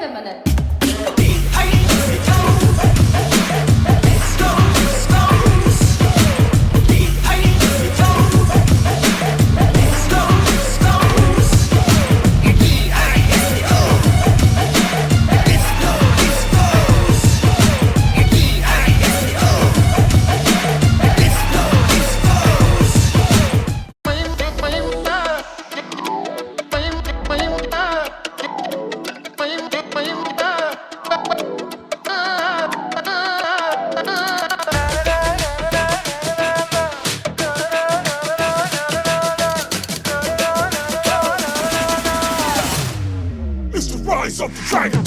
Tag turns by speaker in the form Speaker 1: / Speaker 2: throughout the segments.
Speaker 1: Semmalar.
Speaker 2: Rise up the dragon.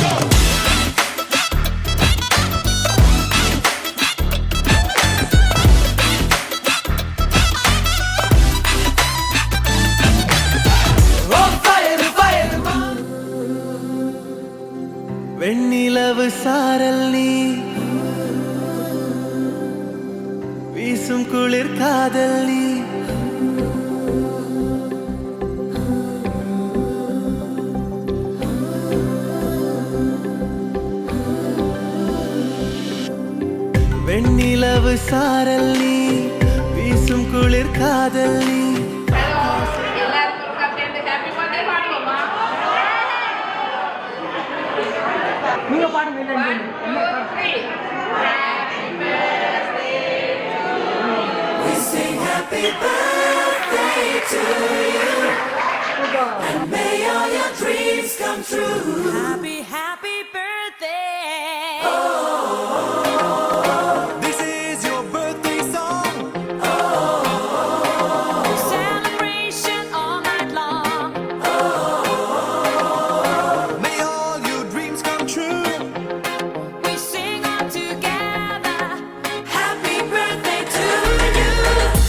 Speaker 3: வெண்ணிலவு சாரல் நீ வீசும் குளிர் காதல் நீ வெண்ணிலவு சாரல் நீ வீசும் குளிர் காதல் நீ
Speaker 4: நீங்க பாடுங்க.
Speaker 5: Happy birthday to you, and may all your dreams come true.
Speaker 6: Happy, happy birthday.
Speaker 3: This is your birthday song.
Speaker 6: Celebration all night long.
Speaker 3: May all your dreams come true.
Speaker 6: We sing all together.
Speaker 5: Happy birthday to you.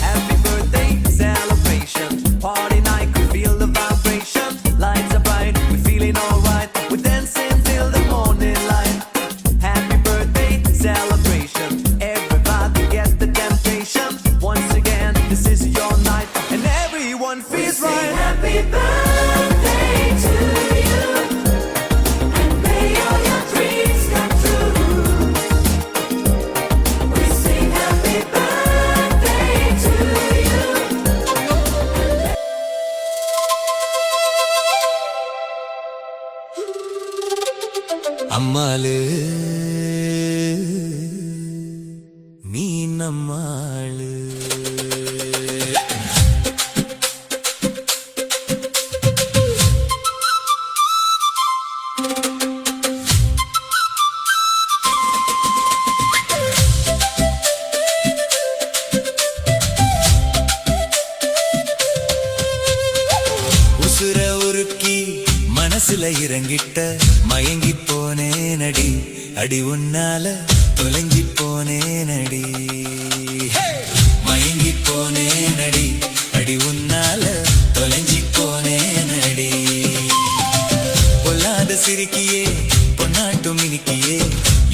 Speaker 3: Happy birthday celebration. Party night, we feel the vibration. Lights are bright, we feeling alright. We dancing till the morning light. Happy birthday celebration. Everybody get the temptation. Once again, this is your night, and everyone feels right.
Speaker 5: Happy birthday to you, and may all your dreams come true. We sing happy birthday to you.
Speaker 3: அம்மாளு நீ நம்மாளு. உசுர உருக்கி மனசுல இறங்கிட்ட மயங்கி போனேனடி அடி உன்னால தொலைஞ்சி போனேனடி. மயங்கி போனேனடி அடி உன்னால தொலைஞ்சி போனேனடி. பொல்லாத சிரிக்கியே பொன்னாட்டும் மினிக்கியே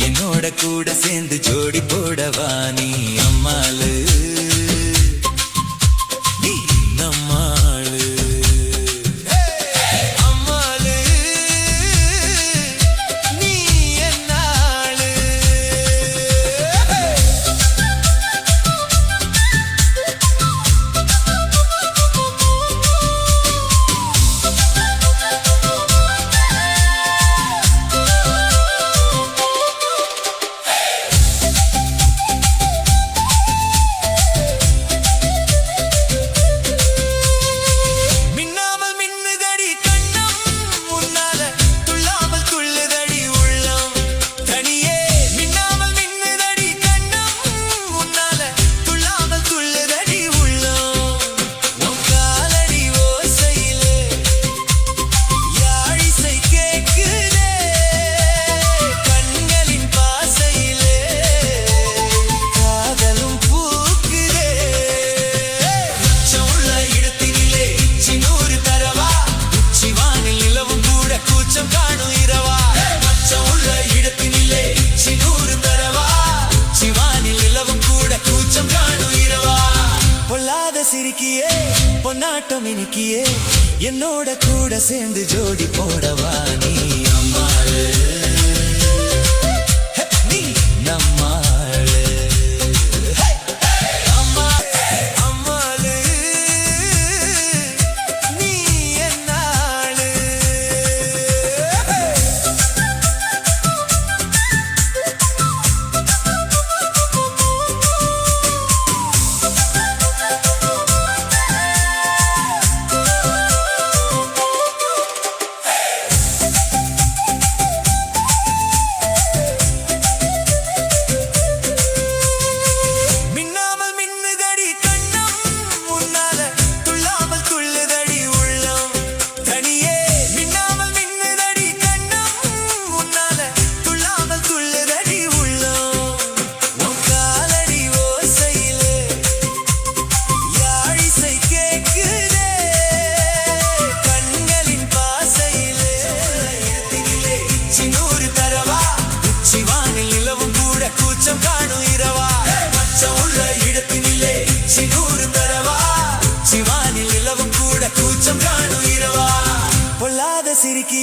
Speaker 3: என்னோட கூட சேர்ந்து ஜோடி போடவா நீ அம்மாளு நீ நம்மாளு. அம்மாளு நீ என்னாளு. மின்னாமல் மின்னுதடி கண்ணம் உன்னால துள்ளாமல் துள்ளுதடி உள்ளம் தனியே. மின்னாமல் மின்னுதடி கண்ணம் உன்னால துள்ளாமல் துள்ளுதடி உள்ளம். உன் காலடி ஓசையிலே யாழிசை கேக்குதே கண்களின் பாசையிலே காதலும் பூக்குதே. உச்சமுள்ள இடத்தினிலே சின்னூறு தரவா உச்சிவானில் நிலவும் கூட கூச்சம் காணும் இரவா. உச்சமுள்ள இடத்தினிலே சின்னூறு தரவா உச்சிவானில் நிலவும் கூட கூச்சம் காணும் இரவா. பொல்லாத சிரிக்கியே பொன்னாட்டம் இனிக்கியே என்னோட கூட சேர்ந்து ஜோடி போடவா நீ அம்மாளு.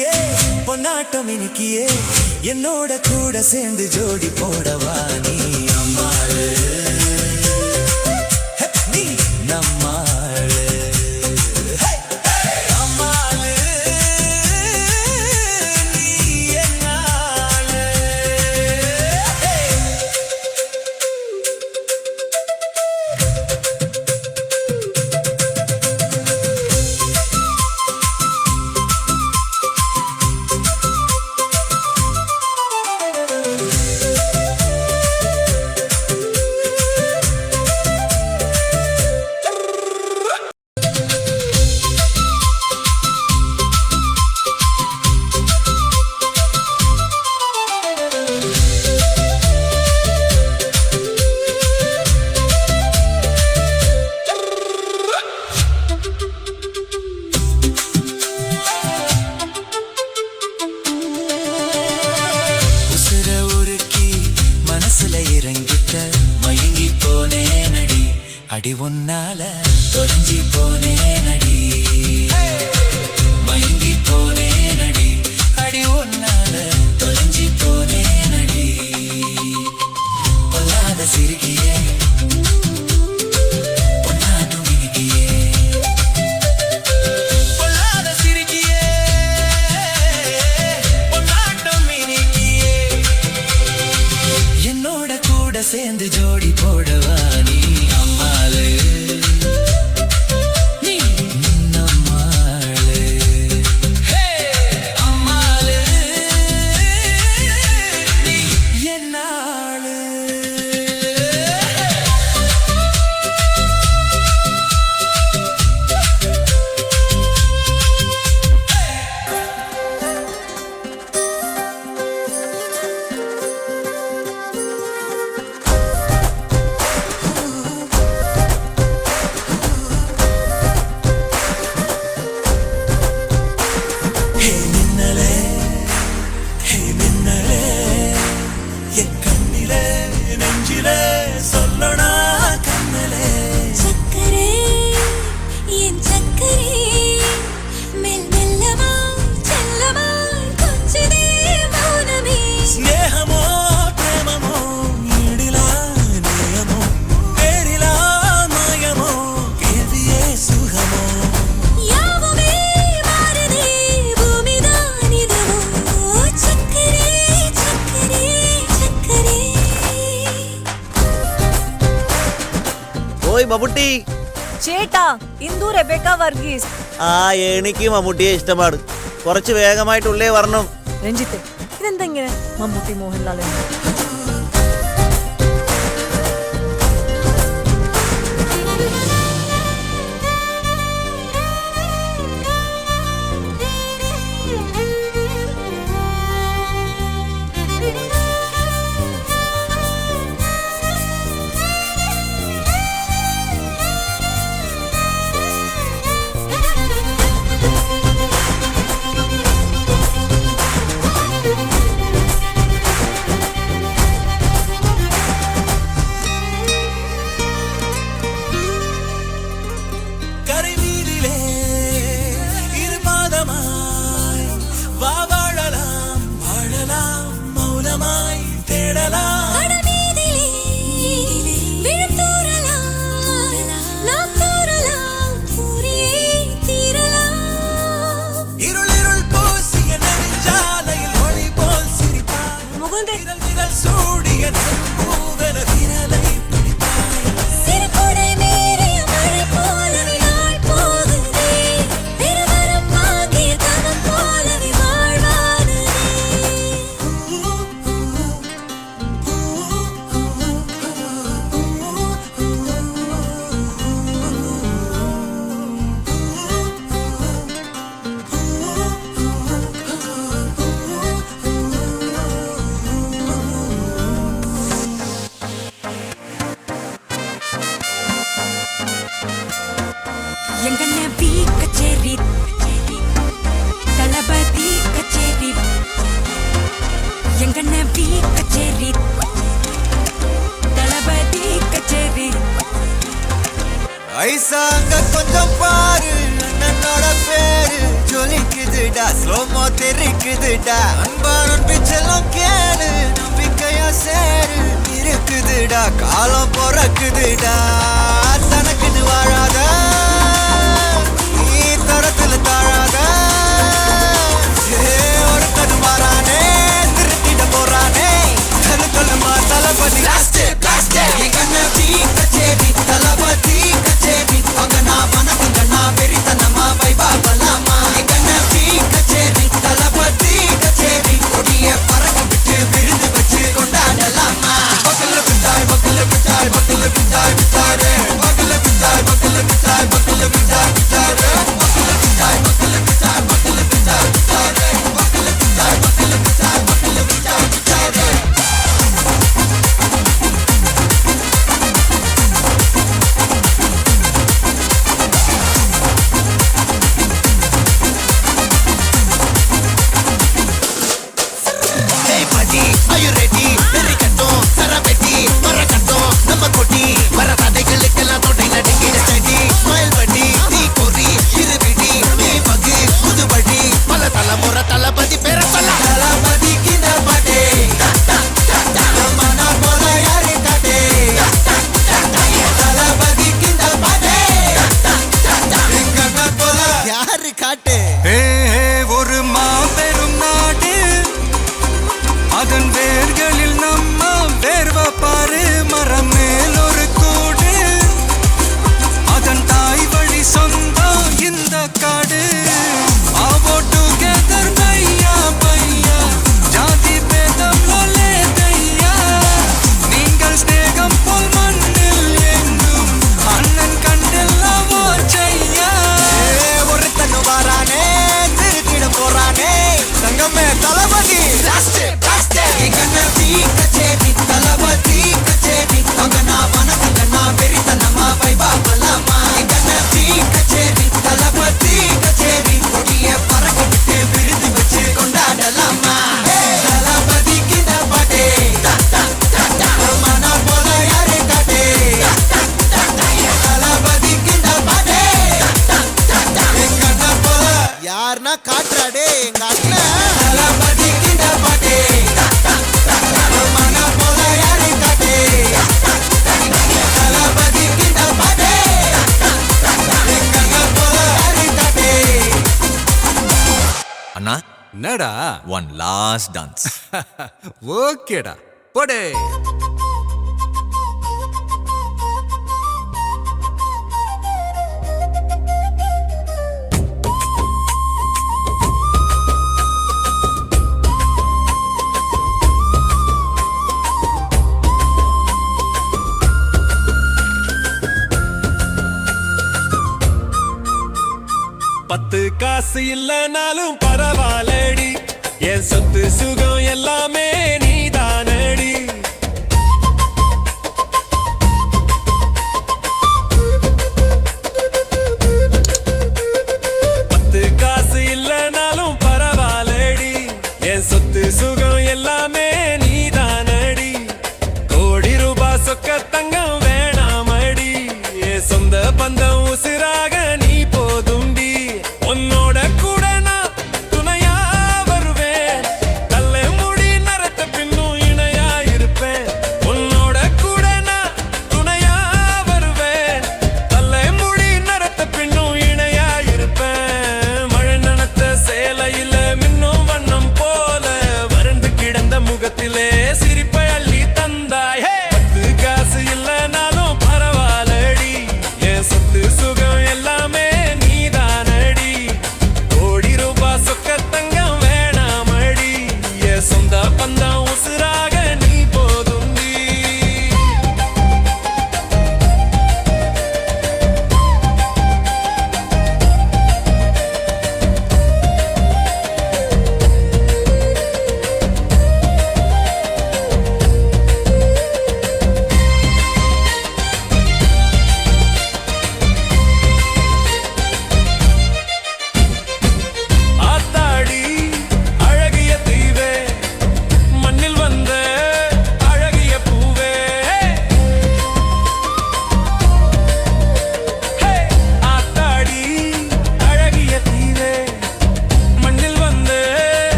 Speaker 3: சிரிக்கியே பொன்னாட்டம் இனிக்கியே என்னோட கூட சேர்ந்து ஜோடி போடவா நீ அம்மாளு நீ நம்மாளு அம்மாளு நீ என்னாளு அடி உன்னால தொலைஞ்சி போனே நடி மயங்கி போனே நடி அடி உன்னால தொலைஞ்சி போனே நடி பொல்லாத சிரிக்கியே பொன்னாட்டம் இனிக்கியே பொல்லாத சிரிக்கியே பொன்னாட்டம் இனிக்கியே என்னோட கூட சேர்ந்து ஜோடி போடவா நீ அம்மாளு நீ நம்மாளு அம்மாளு நீ என்னாளு
Speaker 1: മമ്മൂട്ടി
Speaker 7: ചേട്ടാ ഇന്ദു റെബേക്ക വർഗീസ്
Speaker 1: എനിക്ക് മമ്മൂട്ടിയെ ഇഷ്ടമാണ് കുറച്ച് വേഗമായിട്ടുള്ളേ വരണം
Speaker 7: രഞ്ജിത്ത് ഇതെന്താ ഇങ്ങനെ മമ്മൂട്ടി മോഹൻലാൽ
Speaker 3: ஐசாங்க கொஞ்சம் பாரு அண்ணனோட பேரு ஜொலிக்குது
Speaker 8: இருக்குதுடா ஸ்லோமோ தெரிக்குதுடா அன்பான பிச்செல்லாம் கேளு நம்பிக்கையா சேரு இருக்குதுடா காலம் பிறக்குதுடா தனக்குன்னு வாழாத நீ தரத்துல தாழாத ஒரு கண் மாறானே திருத்திட போறானே தலுக்கலுமா தளபதி தளபதி கச்சேரி அங்கனா வனக்கங்கனா வெறித்தனமா வைபா பலாமா எங்கனி கச்சேரி தளபதி கச்சேரி கொடிய பறக்க விட்டு விருந்து வச்சு கொண்டாடலாமா பக்கல பிட்டாய் பக்கல பிட்டாய் பக்கல பிட்டாய் பிட்டாரே பக்கல பிட்டாய் பக்கல பிட்டாய் பக்கல பிட்டாய் பிட்டாரே பக்கல பிட்டாய் பக்கல பிட்டாய் பக்கல பிட்டாய் பிட்டாரே பக்கல பிட்டாய் பக்கல பிட்டாய் பக்கல பிட்டாய் பிட்டாரே Hey buddy, are you ready? Erikattom, Sarabeti, Marakattom, Namma Koti, Marathadegalukkellam thodai nadinge steady. Smile buddy, nee kori, iruvidi, nee vagi, pudu buddy, pala talamura talapati pera solla. Talapati kinda pade, mana pola yari kade. Talapati kinda pade, ingana pola yari kade. ஒரு மாபெரும் நாடு அதன் வேர்களில் நம்ம வேர்வ பாரு மரம் மேல் ஒரு கூடு அதன் தாய் வழி சொந்தம் இந்த காடு ஆவோ டுகெதர் பையா பையா ஜாதி பேதம் லோலே தையா நீங்கள் ஸ்நேகம் போல் மண்ணில் எங்கும் அண்ணன் கண்டெல்லாம் ஓச்சையா ஒரு தன்னு வாரானே திருத்திட போறானே சங்கமே தளபதி கச்சேரி தளபதி கச்சேரி அங்கனா வனக்கங்கனா வெறித்தனமா வைபா பலாமா எங்கனி கச்சேரி தளபதி கச்சேரி கொடிய பறக்க விட்டு விருந்து வச்சு கொண்டாடலாமா தளபதி கிட்ட பாட்டே மன போல யாரு காட்டே தளபதி கிட்ட பாட்டே எங்கன போல யாருன்னா காட்டுறாடே எங்க அண்ணன் தளபதி கிட்ட பாட்டே மன போல யாரு காட்டே தளபதி கிட்ட பாட்டே எங்கன போல யாரு காட்டே
Speaker 9: அண்ணா
Speaker 10: என்னடா
Speaker 9: ஒன் லாஸ்ட் டான்ஸ்
Speaker 10: ஓகேடா போடே
Speaker 11: பத்து காசு இல்லனாலும் பரவாயில்லடி என் சொத்து சுகம் எல்லாமே நீதானடி பத்து காசு இல்லனாலும் பரவாயில்லடி என் சொத்து சுகம் எல்லாமே நீதானடி கோடி ரூபாய் சொக்க தங்கம் வேணாமடி என் சொந்த பந்தம் உசிராக நீ போதுண்டி உன்னோட கூட நான் துணையா வருவேன் தலை முடி நரத்த பின்னும் இணையா இருப்பேன் உன்னோட கூட நான் துணையா வருவேன் தலை முடி நரத்த பின்னும் இணையா இருப்பேன் மழை நனத்த சேலையில மின்னும் வண்ணம் போல வறண்டு கிடந்த முகத்தை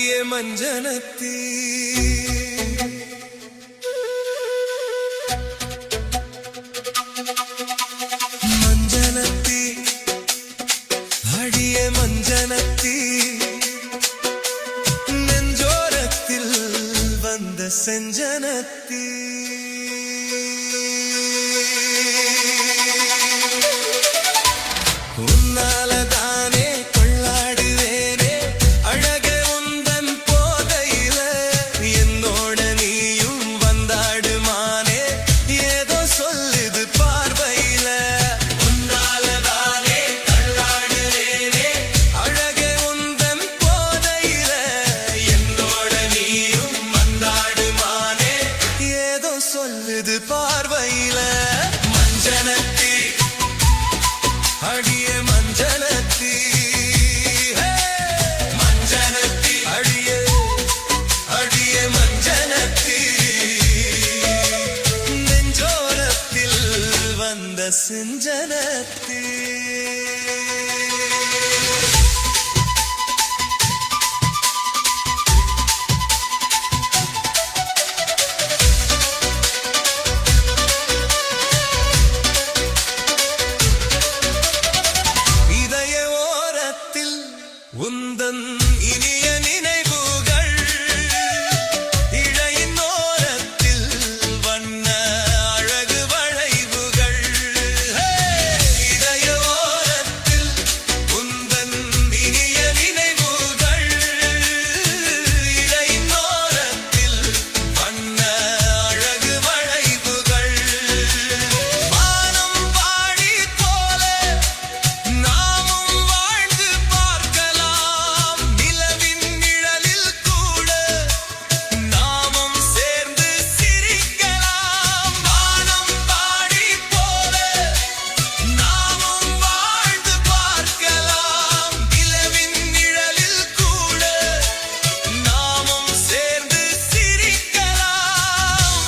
Speaker 11: அடியே மஞ்சனத்தி மஞ்சனத்தி அடியே மஞ்சனத்தி நெஞ்சோரத்தில் வந்த செஞ்சனத்தி உன்னாலதானே கொள்ளாடுவேனே அழகே உந்தன் போதையில என்னோட நீயும் வந்தாடுமானே ஏதோ சொல்லுது பார்வையில உன்னாலதானே கொள்ளாடுவேனே அழகே உந்தன் போதையில என்னோட நீயும் வந்தாடுமானே ஏதோ சொல்லுது பார்வையில மஞ்சனத்தி அடியே மஞ்சனத்தி மஞ்சனத்தி அடியே அடியே மஞ்சனத்தி நெஞ்சோரத்தில் வந்த செஞ்சனத்தி இதய ஓரத்தில் உந்தன் இனிய நினைவுகள் இழையின் ஓரத்தில் வண்ண அழகு வளைவுகள் இதய ஓரத்தில் உந்தன் இனிய நினைவுகள் இழையின் ஓரத்தில் வண்ண அழகு வளைவுகள் வானம் வாடி போல நாமும் வாழ்ந்து பார்க்கலாம் நிலவின் நிழலில் கூட நாமும் சேர்ந்து சிரிக்கலாம் வானம் பாடி போல நாமும் வாழ்ந்து பார்க்கலாம் நிலவின் நிழலில் கூட நாமும் சேர்ந்து சிரிக்கலாம்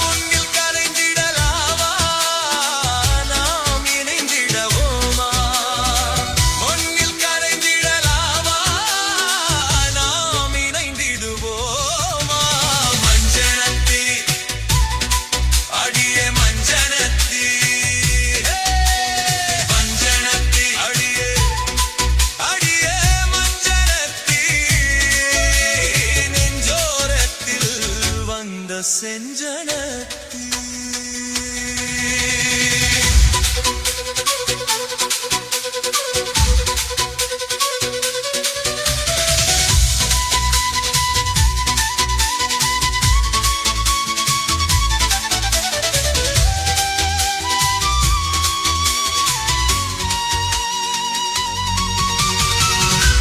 Speaker 11: உன்னில் கரைந்திடலாமா நாம் இணைந்திடவோமா மண்ணில் கரைந்திடலாமா நாம் இணைந்திடுவோமா மஞ்சனத்தி அடியே மஞ்சனத்தி மஞ்சனத்தி அடியே அடியே மஞ்சனத்தி நெஞ்சோரத்தில் வந்த செஞ்சனத்தி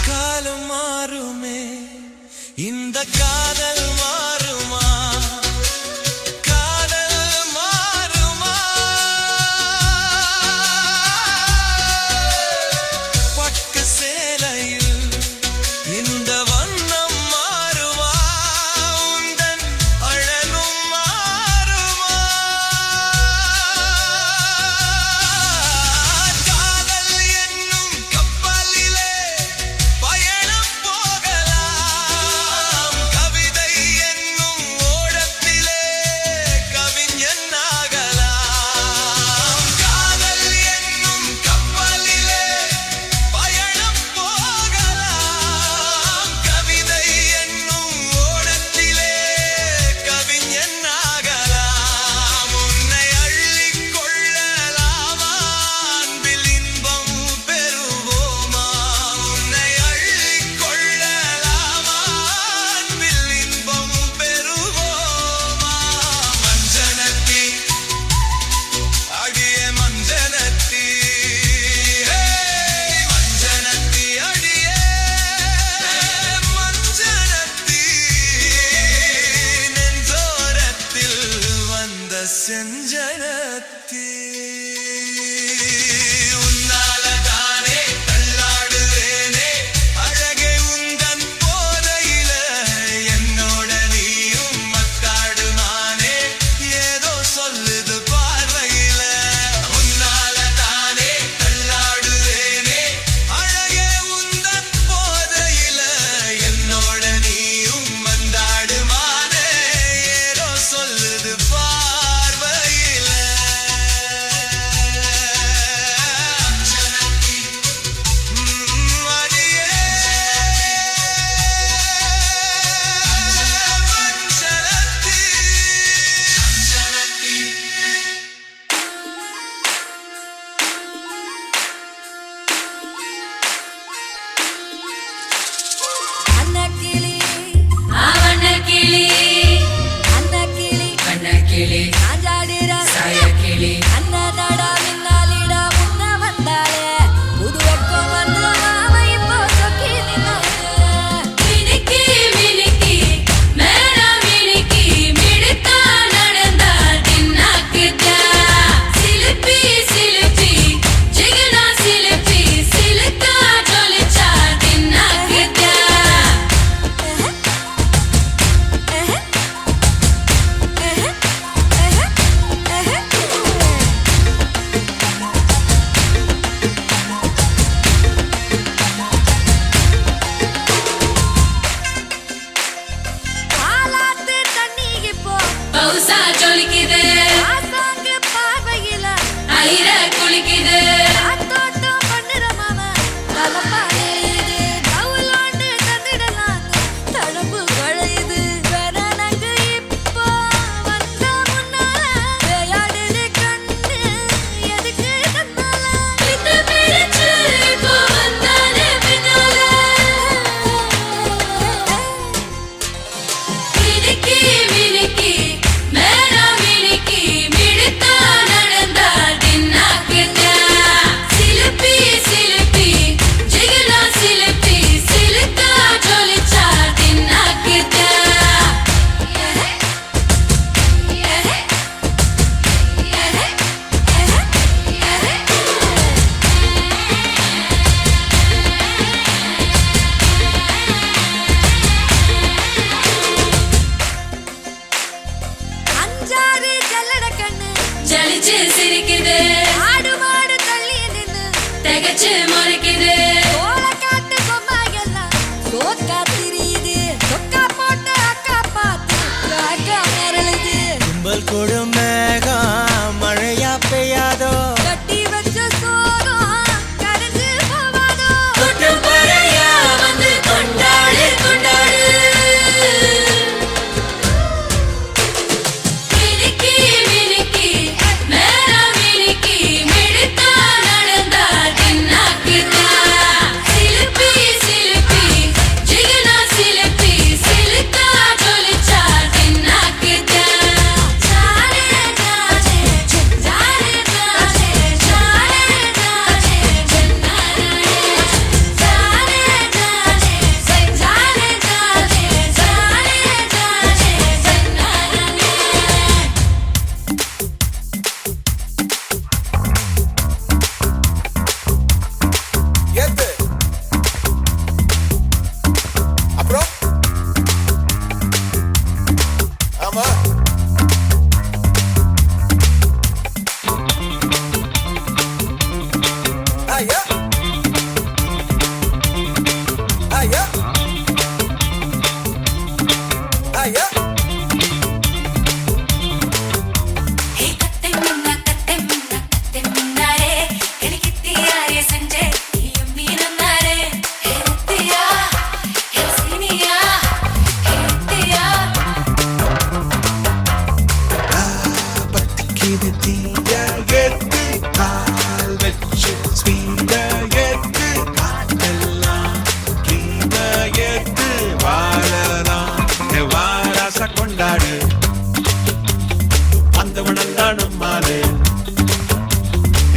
Speaker 11: காலம் மாறுமே இந்த காதல் மாறுமா காதல் மாறுமா பட்டு சேலையில் இந்த வண்ணம் மாறுமா உந்தன் அழகும் மாறுமா காதல் என்னும் கப்பலிலே பயணம் போகலாம் கவிதை என்னும் ஓடத்திலே கவிஞன் ஆகலாம் காதல் என்னும் கப்பலிலே பயணம் போகலாம் கவிதை என்னும் ஓடத்திலே கவிஞன் ஆகலாம் உன்னை அள்ளிக் கொள்ளலாமா அன்பில் இன்பம் பெறுவோமா உன்னை அள்ளிக் கொள்ளலாமா அன்பில் இன்பம் பெறுவோமா மஞ்சனத்தி அடியே மஞ்சனத்தி மஞ்சனத்தி அடியே மஞ்சனத்தி நெஞ்சோரத்தில் வந்த செஞ்சனத்தி உன்னாலதானே தள்ளாடுவேனே அழகே உந்தன் போதையில என்னோட நீயும் மத்தாடுமானே ஏதோ சொல்லுது பார்வையில உன்னாலதானே தள்ளாடுவேனே அழகே உந்தன் போதையில என்னோட நீயும்
Speaker 5: பவுசா ஜொலிக்குது ஆசாங்க பார்வையில ஐர குளிக்குது ஆத்தோட்டம் பண்ணுற மாமா தலப்பாடுது கவுலாண்டு தந்திடலாம் தடம்பு குழையுது வெறனங்கு இப்போ வந்த முன்னால விளையாடுது கண்ணு எதுக்கு தன்னால விட்டு பிரிச்சு இப்போ வந்தானே பின்னால மினுக்கி மினுக்கி மேரா மினுக்கி மிடுத்தா நடந்தா தின்னாக்குதா சிலுப்பி சிலுப்பி ஜிகனா சிலுப்பி சிலுக்கா ஜொலிச்சா தின்னாக்குதா அஞ்சாறு ஜல்லட கண்ணு ஜலிச்சு சிரிக்குது ஆடு மாடு தள்ளி நின்னு தகச்சு முறைக்குது ஓலக்காட்டு பொம்மை எல்லாம் சோக்கா திரியுது சொக்கா போட்ட அக்கா பார்த்து காக்கா மிரளுது
Speaker 8: கும்பல் கொடும் மேகம் மழையா பெய்யாதோ
Speaker 5: கட்டி வச்ச சோகம் கரைஞ்சு போவாதோ தொட்டு பறையா வந்து கொண்டாடு கொண்டாடு மினுக்கி மினுக்கி மேரா மினுக்கி மிடுத்தா நடந்தா தின்னாக்குதா சிலுப்பி சிலுப்பி ஜிகனா சிலுப்பி சிலுக்கா ஜொலிச்சா தின்னாக்குதா ஜாலே ஜாஜே ஜாலே ஜாஜே ஜாலே ஜாஜே ஜன்னாரே ஜாலே ஜாஜே ஜாலே ஜாஜே ஜாலே ஜாஜே ஜன்னாரே
Speaker 11: ஏத்து அப்புறம் ஆமா ஐயா ஐயா ஐயா
Speaker 5: கத்தை மின்னாரே எலிக்கித்தியாரே செஞ்சே நீயும் நீனன்னாரே ஹெத்தியா ஹெசினியா ஹெத்தியா
Speaker 11: பத்திக்கிது தீய ஏத்து கால் வச்சு ஸ்வீட ஏத்து காட்டெல்லாம் கீழ ஏத்து வாழலாம் வாராச கொண்டாடு வந்தவனெல்லாம் நம்மாலே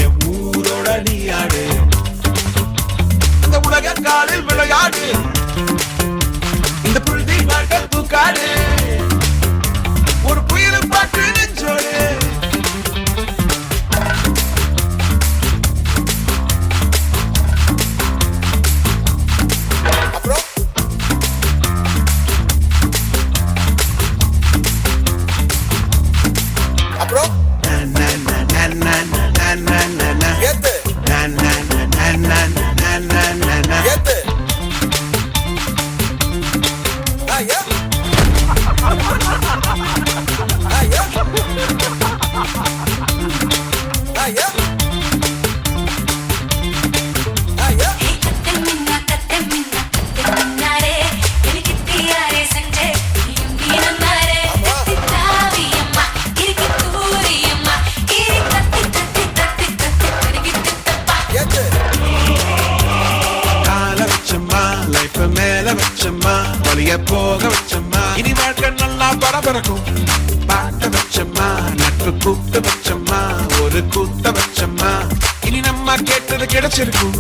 Speaker 11: என் ஊரோட நீயாடு இந்த உலக காலில் விளையாடு இந்த புழுதி வாழ்க்கை தூக்காடு ஒரு புயல் பாட்டு நெஞ்சோடு அப்புறம் அப்புறம் ஏத்து ஏத்து ஐயா ஐயா ஐயா ஐயா
Speaker 5: கத்தை மின்னாரே எலிக்கித்தியாரே செஞ்சே நீயும் நீனன்னாரே தாவியம்மா இருக்கு தூரியம்மா இரு தத்தி தத்தி தத்தி தத்தி பெருகிட்டு தப்பா
Speaker 11: ஏத்து கால வச்சம்மா லைஃப் மேல வச்சம்மா வழிய போக வச்சம்மா இனி வாழ்க்கை நல்லா பரபரக்கும் பாட்ட வச்சம்மா நட்பு கூட்ட வச்சம்மா ஒரு கூத்த வச்சம்மா இனி நம்ம கேட்டது கிடைச்சிருக்கும்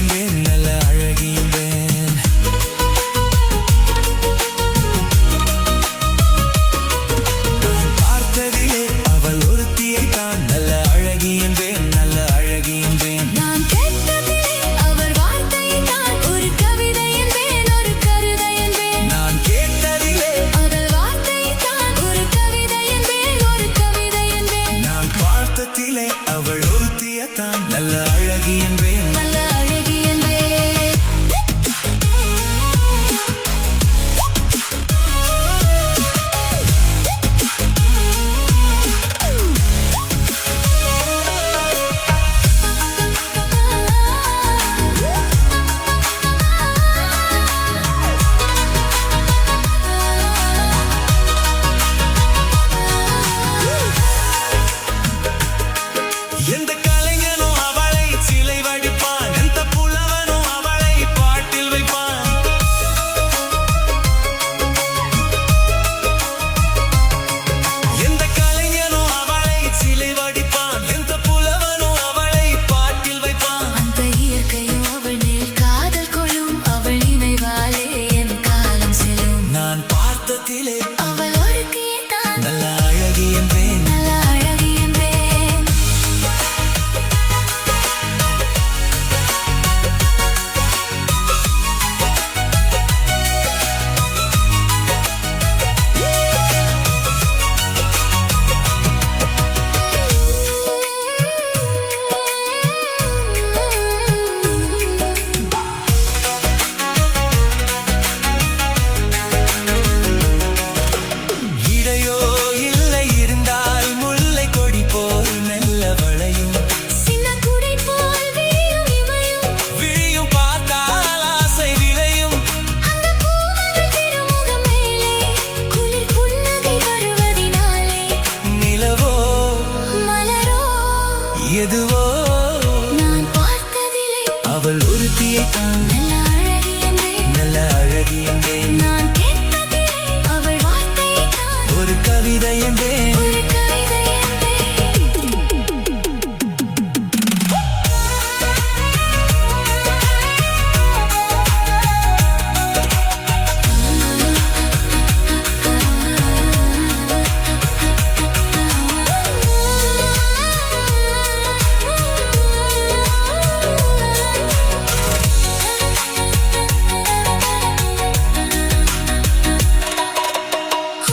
Speaker 3: என்பேன் நல்ல அழகி என்பேன் நான் பார்த்ததிலே அவள் ஒருத்தியை தான் நல்ல அழகி என்பேன் நல்ல அழகி என்பேன்
Speaker 5: நான் கேட்டதிலே அவர் வார்த்தையை நான் ஒரு கவிதை என்பேன் ஒரு கருதை என்பேன்
Speaker 3: நான் கேட்டதிலே
Speaker 5: அவள் வார்த்தையை தான் ஒரு கவிதை என்பேன் ஒரு கவிதை என்பேன்
Speaker 3: நான் பார்த்ததிலே அவள் ஒருத்தியை தான் நல்ல அழகி என்பேன்
Speaker 5: நல்ல அழகி என்பேன்
Speaker 3: எந்த கலைஞனும் அவளை சிலை வடிப்பான் எந்த புலவனும் அவளை பாட்டில் வைப்பான் எந்த கலைஞனும் அவளை சிலை வடிப்பான் எந்த புலவனும் அவளை பாட்டில் வைப்பான்
Speaker 5: அந்த இயற்கையும் அவள் மேல் காதல் கொள்ளும் அவள் நினைவாலே என் காலம் செல்லும்
Speaker 3: நான் பார்த்ததிலே
Speaker 5: அவள் ஒருத்தியை தான்
Speaker 3: நல்ல அழகி என்பேன்
Speaker 5: நல்ல அழகி என்பேன்
Speaker 3: இடையோ இல்லை இருந்தால் முல்லை கொடி போல் மெல்ல வளையும்
Speaker 5: சின்ன குடை போல் விரியும் இமையும்
Speaker 3: விழியும் பார்த்தால் ஆசை விளையும்
Speaker 5: அந்த பூமகள் திருமுகம் மேலே குளிர் புன்னகை வருவதினாலே
Speaker 3: நிலவோ
Speaker 5: மலரோ
Speaker 3: எதுவோ
Speaker 5: நான் பார்த்ததிலே
Speaker 3: அவள் ஒருத்தியை தான்
Speaker 5: நல்ல அழகி என்பேன்
Speaker 3: நல்ல அழகி என்பேன்
Speaker 5: நான் கேட்டதிலே அவள் வார்த்தையை தான்
Speaker 3: ஒரு கவிதை என்பேன்
Speaker 5: ஒரு கவிதை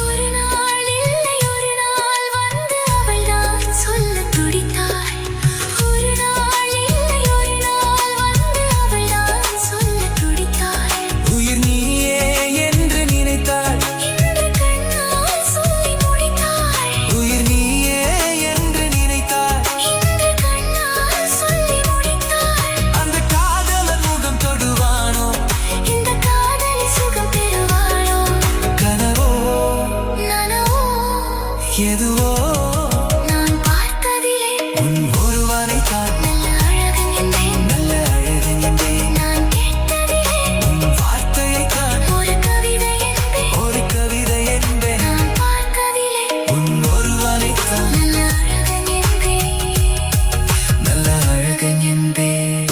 Speaker 5: ஒரு நாள் இல்லை ஒரு நாள் வந்து அவள்தான் சொல்லத் துடித்தாள் ஒரு நாள் இல்லை ஒரு நாள் வந்து அவள்தான் சொல்லத் துடித்தாள்
Speaker 3: உயிர் நீயே என்று நினைத்தாள்
Speaker 5: இன்று கண்ணால் சொல்லி முடித்தாள்
Speaker 3: உயிர் நீயே என்று நினைத்தாள்
Speaker 5: இன்று கண்ணால் சொல்லி முடித்தாள்
Speaker 3: அந்த காதலன் முகம் தொடுவானோ
Speaker 5: இந்த காதலி சுகம் பெறுவாளோ
Speaker 3: கனவோ
Speaker 5: நனவோ
Speaker 3: எதுவோ
Speaker 5: நான் பார்த்ததிலே
Speaker 3: உன் ஒருவனை தான்
Speaker 5: நல்ல அழகன் என்பேன்
Speaker 3: நல்ல அழகன் என்பேன்
Speaker 5: நான் கேட்டதிலே
Speaker 3: உன் வார்த்தையை தான்
Speaker 5: ஒரு கவிதை என்பேன்
Speaker 3: ஒரு கவிதை என்பேன்
Speaker 5: நான் பார்த்ததிலே
Speaker 3: உன் ஒருவனை தான்
Speaker 5: நல்ல அழகன் என்பேன்
Speaker 3: நல்ல அழகன் என்பேன்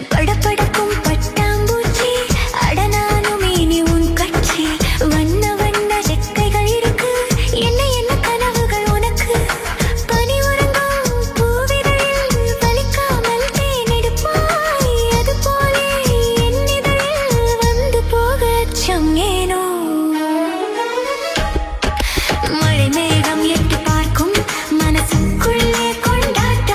Speaker 5: படபடக்கும் பட்டாம்பூச்சி அடனானும் இனி உன் கட்சி வண்ண வண்ண ரெக்கைகள் இருக்கு என்ன என்ன கனவுகள் உனக்கு பனி உறங்கும் பூவிதழில் வலிக்காமல் தேனெடுப்பாய் அது போலே என் இதழில் வந்து போக அச்சம் ஏனோ மழை மேகம் எட்டி பார்க்கும் மனசுக்குள்ளே கொண்டாட்டம்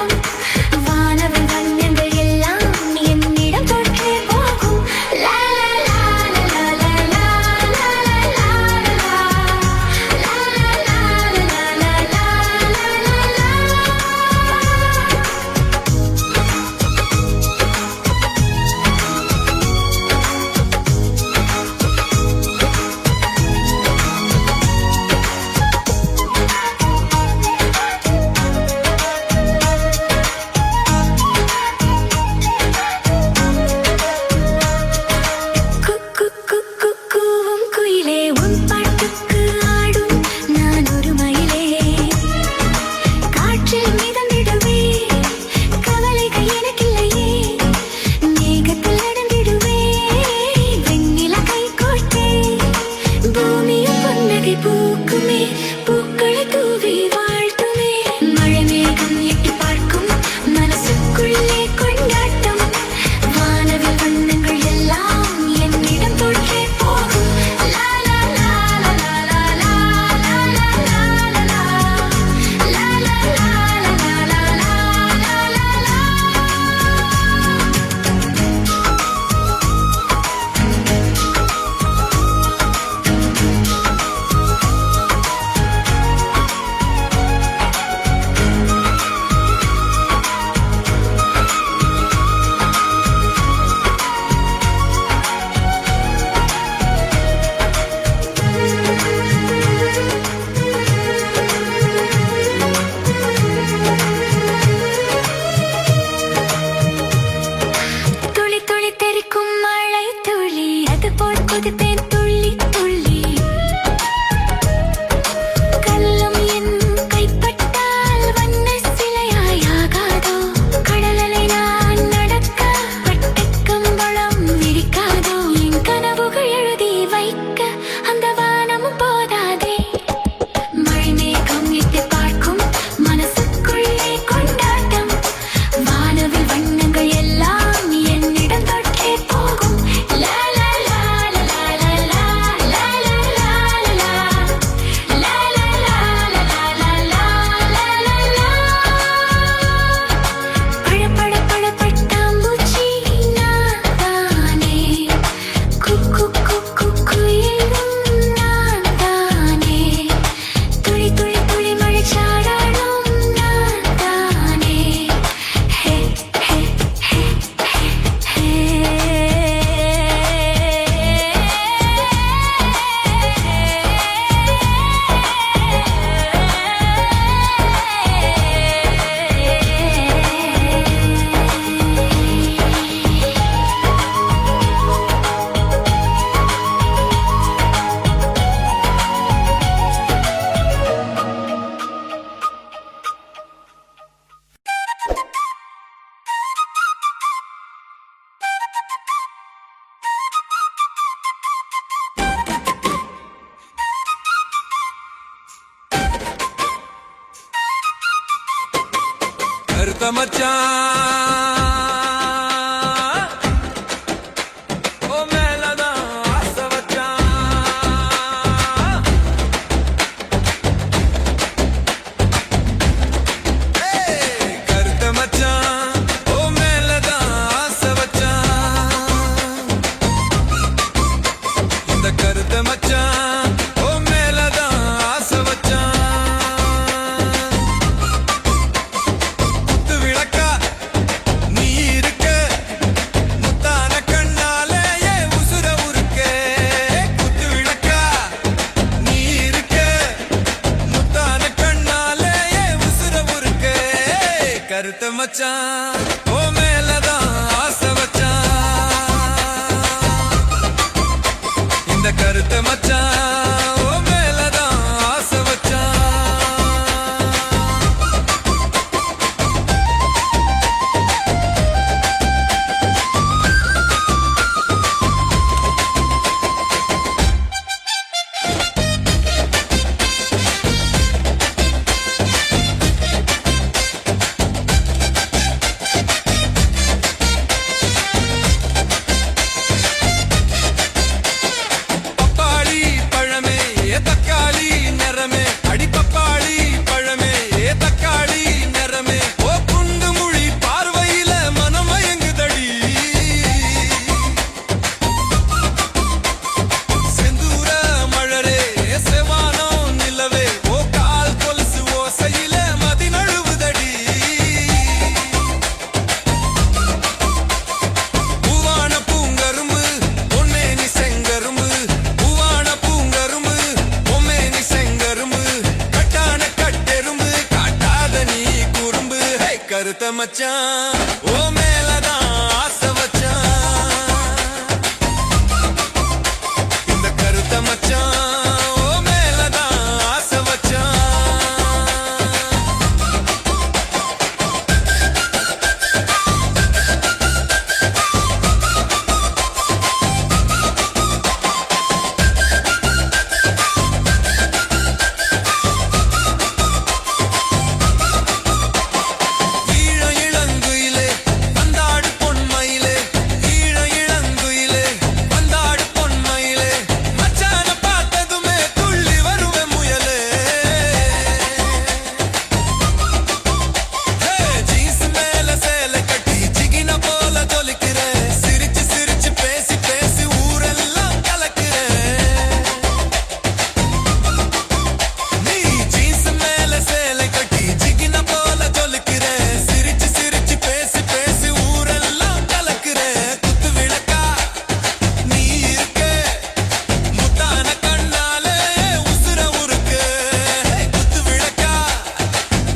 Speaker 10: மச்சான் ஓ மேலதான் ஆசை வச்சான் கருத்த மச்சான் ஓ மேலதான் ஆசை வச்சான் இந்த கருத்த மச்சான் ஓ மேலதான் ஆசை வச்சான் குத்து விளக்கா நீ இருக்க முத்தான கண்ணாலே ஏன் உசுர உருக்கே குத்து விளக்கா நீ இருக்க முத்தான கண்ணாலே ஏன் உசுர உருக்கே கருத்த மச்சான் ஓ மேலதான் ஆசை வச்சான் இந்த கருத்த மச்சான் ஓ மேலதான் ஆசை வச்சான் பப்பாளி பழமே ஏ தக்காளி நிறமே அடி பப்பாளி பழமே ஏ தக்காளி நிறமே ஓ குண்டு முழி பார்வையில மனமயங்குதடி செந்தூர மழரே ஏ செவானோ நிலவே ஓ கால் கொலுசு ஓசையில மதி நழுவுதடி பூவான பூங்கரும்பு பொன்னே நீ செங்கரும்பு பூவான பூங்கரும்பு பொம்மே நீ செங்கரும்பு கட்டான கட்டெரும்பு காட்டாத நீ குறும்பு ஹே கருத்த மச்சான் ஓ மேலதான் ஆசை வச்சான் இந்த கருத்த மச்சான் ஓ மேலதான் ஆசை வச்சான் ஈழ இளங்குயிலே வந்தாடு பொன்மயிலே ஈழ இளங்குயிலே வந்தாடு பொன்மயிலே மச்சான பார்த்ததுமே துள்ளி வருவே முயலே ஹே ஜீன்ஸ் மேல சேலை கட்டி ஜிகின போல தொலைக்கிறேன் சிரிச்சு சிரிச்சு பேசி பேசி ஊரெல்லாம் கலக்கிறேன் நீ ஜீன்ஸ் மேல சேலை கட்டி ஜிகின போல ஜொலிக்கிற சிரிச்சு சிரிச்சு பேசி பேசி ஊரெல்லாம் கலக்கிற குத்து விளக்கா நீ இருக்க முத்தான கண்ணாலே உசுர உருக்கு குத்து விளக்கா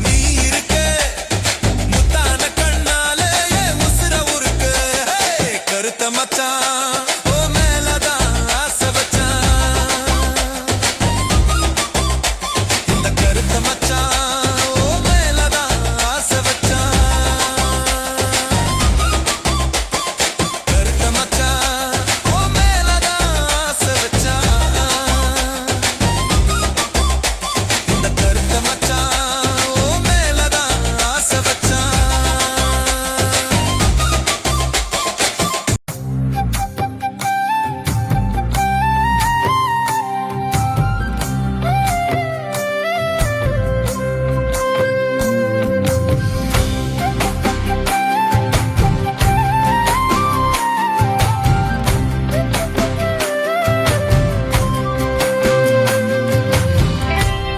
Speaker 10: நீ இருக்க முத்தான கண்ணாலே உசுர உருக்கு கருத்த மச்சான் ஓ மேலதான் ஆசை வச்சான் இந்த கருத்த மச்சான் ஓ மேலதான் ஆசை வச்சான் கருத்த மச்சான் ஓ மேலதான் ஆசை வச்சான் இந்த கருத்த மச்சான் ஓ மேலதான் ஆசை வச்சான்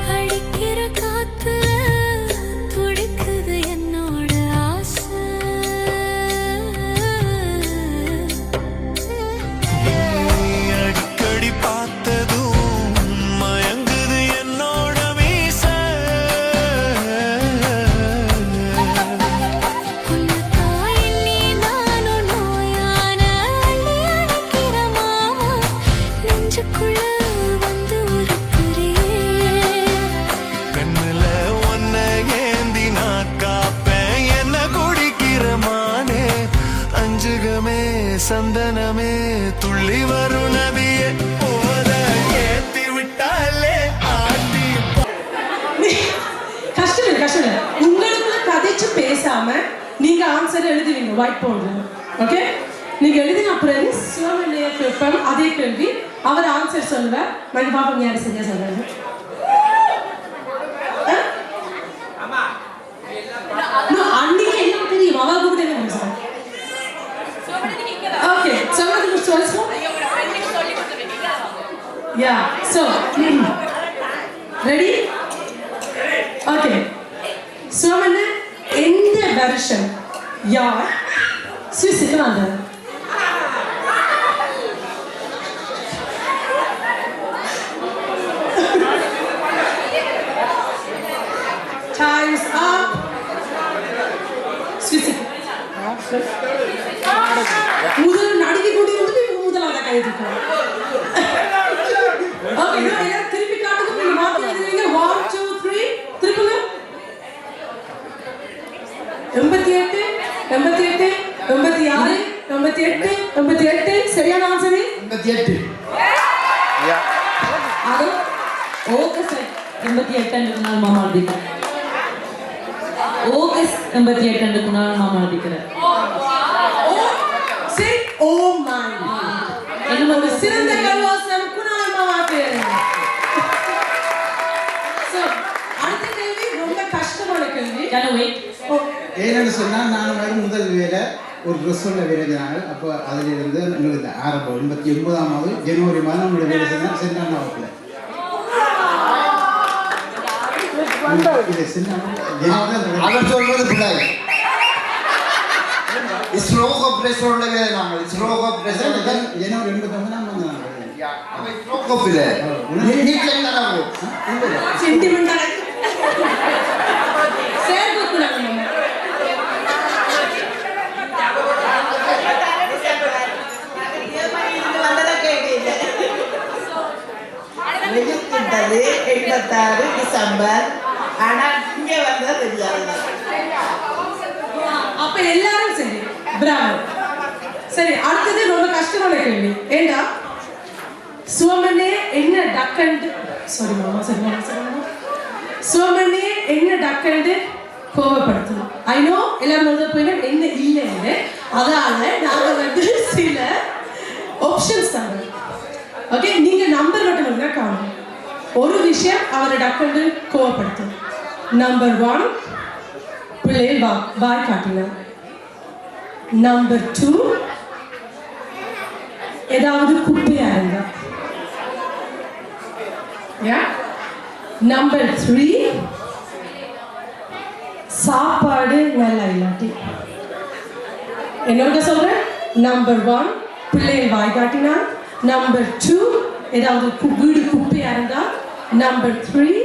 Speaker 5: அடிக்கிற காத்துல துடிக்குது என்னோட ஆசை
Speaker 8: அடிக்கடி பார்த்ததும் மயங்குது என்னோட மீச
Speaker 5: உன்னை தாயில் நீ நானும் நோயான அள்ளி அணைக்கிற மாமா நெஞ்சுக்குள்ள வந்து உருக்குறியே
Speaker 8: கண்ணுல ஒன்ன ஏந்தி நான் காப்பேன் என்ன குடிக்கிற மானே அஞ்சுகமே சந்தனமே துள்ளி வரும் நதியே போத ஏத்தி விட்டாலே ஆட்டி
Speaker 4: கஷ்டம் இல்லை. உங்களுக்குள்ள கதைச்சு பேசாம நீங்க ஆன்சர் எழுதுவீங்க ஒயிட் போர்டுல. ஓகே, நீங்க எழுதின பிறகு சிவமணிய கேட்பேன் அதே கேள்வி, அவர் ஆன்சர் சொல்லுவார். நான் பாப்போம் யாரு சரியா சொல்றாங்க. அன்னைக்கு என்ன தெரியும் அவ கூட என்ன சொல்றாங்க. ஓகே, somebody சொல்லுங்க. Yeah, so ready? Okay. Sivamani எந்த வருஷம் யார் சுவிஸுக்கு வந்தார்? Time's up. சுவிஸுக்கு முதல் நடுங்கி கொண்டிருந்து முதலாவது கை தூக்குறாங்க. ஓகே, எல்லாரும் திருப்பி காட்டுங்க. நீங்க மாத்தி எழுதுவீங்க. 1 2 3 திருப்புங்க. 88 88 86 88 88 சரியான ஆன்சர்
Speaker 12: 88.
Speaker 4: அது ஆகஸ்ட்
Speaker 12: 88 அன்று குணால் மாமா அடிக்கிறார். ஆகஸ்ட் 88 அன்று குணால் மாமா அடிக்கிறார்.
Speaker 4: சரி, ஓ மை
Speaker 12: என்ன
Speaker 4: ஒரு சிறந்த கலவாசம் குணால் மாமாக்கு. சோ அடுத்த கேள்வி ரொம்ப கஷ்டமான கேள்வி.
Speaker 12: Can you wait?
Speaker 13: ஏன்னு சொன்னால் நான் முதல் வேலை ஒரு ட்ரெஸ் உள்ள வேலை செய்தாங்க. அப்போ அதிலிருந்து எங்களுக்கு ஆரம்பம் 89ஆம் ஜனவரி மாதம் நம்மளுடைய வேலை செய்தால் சென்றாங்க.
Speaker 8: அவர் சொல்றது பிள்ளை ஸ்லோக பிரஷோட வேலை நாங்கள் ஸ்லோக பிரஷர்
Speaker 13: ஜனவரி 89ஆம் வந்தாங்க.
Speaker 8: அவை ஸ்லோக பிள்ளை நீட்டில் தரவு
Speaker 4: சென்டிமெண்டா சேர்ந்து குணால்
Speaker 14: வெளியிட்டது 86 டிசம்பர். ஆனா இங்க வந்தா தெரியாது.
Speaker 4: அப்ப எல்லாரும் சரி, பிராவோ. சரி, அடுத்தது ரொம்ப கஷ்டமான கேள்வி. ஏண்டா சுவமனே என்ன டக்கண்ட் சாரி மாமா சுவமனே என்ன டக்கண்ட் கோவப்படுத்தணும். ஐ நோ எல்லாரும் முதல் போய் என்ன இல்லைன்னு, அதனால நாங்க வந்து சில ஆப்ஷன்ஸ் தரோம். ஓகே, நீங்க நம்பர் மட்டும் தான் காணும். ஒரு விஷயம் அவரை டக்கண்டு கோவப்படுத்தும். நம்பர் 1 பிள்ளை வாய் காட்டினார். நம்பர் 2 ஏதாவது குப்பையா இருந்தா. நம்பர் 3 சாப்பாடு நல்லா இல்லாட்டி. என்னோட சொல்றேன். நம்பர் 1 பிள்ளை வாய் காட்டினார். நம்பர் 2 ஏதாவது வீடு குப்பையா இருந்தா. நம்பர் 3